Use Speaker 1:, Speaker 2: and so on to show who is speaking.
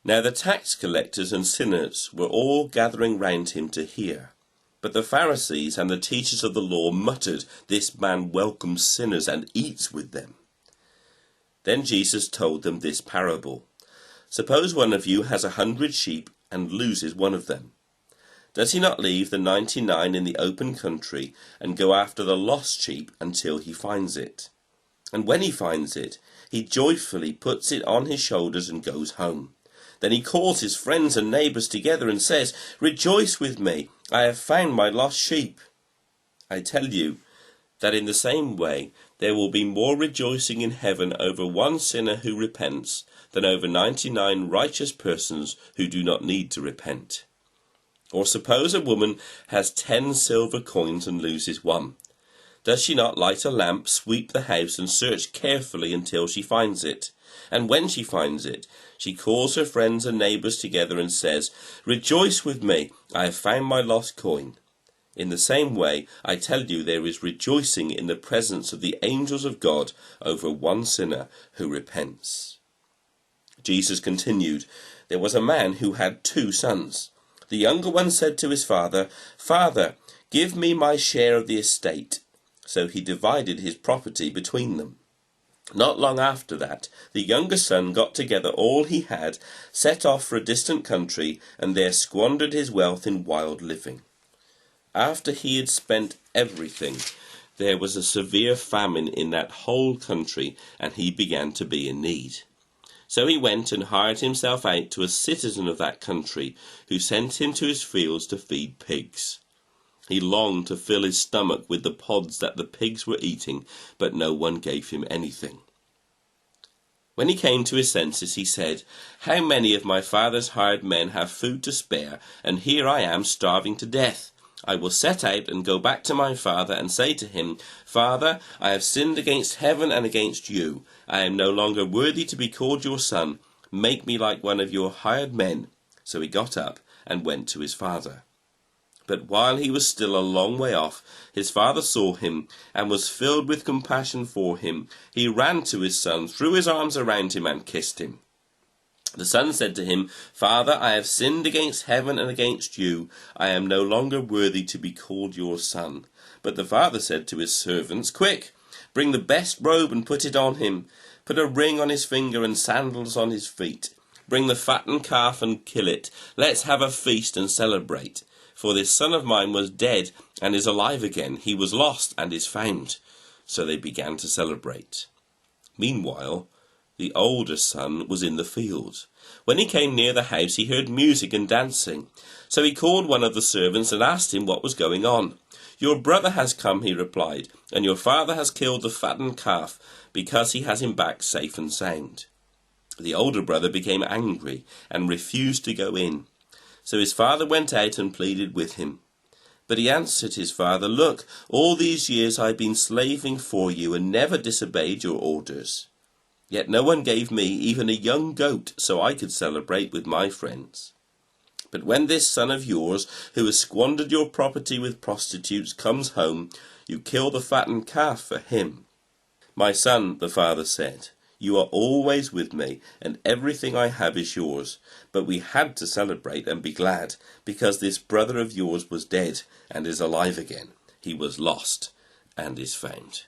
Speaker 1: Now the tax collectors and sinners were all gathering round him to hear. But the Pharisees and the teachers of the law muttered, "This man welcomes sinners and eats with them." Then Jesus told them this parable. "Suppose one of you has 100 sheep and loses one of them. Does he not leave the 99 in the open country and go after the lost sheep until he finds it? And when he finds it, he joyfully puts it on his shoulders and goes home. Then he calls his friends and neighbours together and says, 'Rejoice with me, I have found my lost sheep.' I tell you that in the same way there will be more rejoicing in heaven over one sinner who repents than over 99 righteous persons who do not need to repent. Or suppose a woman has 10 silver coins and loses one. Does she not light a lamp, sweep the house, and search carefully until she finds it? And when she finds it, she calls her friends and neighbours together and says, 'Rejoice with me, I have found my lost coin.' In the same way, I tell you, there is rejoicing in the presence of the angels of God over one sinner who repents." Jesus continued, "There was a man who had 2 sons. The younger one said to his father, 'Father, give me my share of the estate.' So he divided his property between them. Not long after that, the younger son got together all he had, set off for a distant country, and there squandered his wealth in wild living. After he had spent everything, there was a severe famine in that whole country, and he began to be in need. So he went and hired himself out to a citizen of that country, who sent him to his fields to feed pigs. He longed to fill his stomach with the pods that the pigs were eating, but no one gave him anything. When he came to his senses, he said, 'How many of my father's hired men have food to spare, and here I am starving to death? I will set out and go back to my father and say to him, Father, I have sinned against heaven and against you. I am no longer worthy to be called your son. Make me like one of your hired men.' So he got up and went to his father. But while he was still a long way off, his father saw him and was filled with compassion for him. He ran to his son, threw his arms around him and kissed him. The son said to him, 'Father, I have sinned against heaven and against you. I am no longer worthy to be called your son.' But the father said to his servants, 'Quick, bring the best robe and put it on him. Put a ring on his finger and sandals on his feet. Bring the fattened calf and kill it. Let's have a feast and celebrate. For this son of mine was dead and is alive again. He was lost and is found.' So they began to celebrate. Meanwhile, the older son was in the field. When he came near the house, he heard music and dancing. So he called one of the servants and asked him what was going on. 'Your brother has come,' he replied, 'and your father has killed the fattened calf because he has him back safe and sound.' The older brother became angry and refused to go in. So his father went out and pleaded with him. But he answered his father, 'Look, all these years I've been slaving for you and never disobeyed your orders. Yet no one gave me even a young goat so I could celebrate with my friends. But when this son of yours, who has squandered your property with prostitutes, comes home, you kill the fattened calf for him.' 'My son,' the father said, 'you are always with me, and everything I have is yours. But we had to celebrate and be glad, because this brother of yours was dead and is alive again. He was lost and is found.'"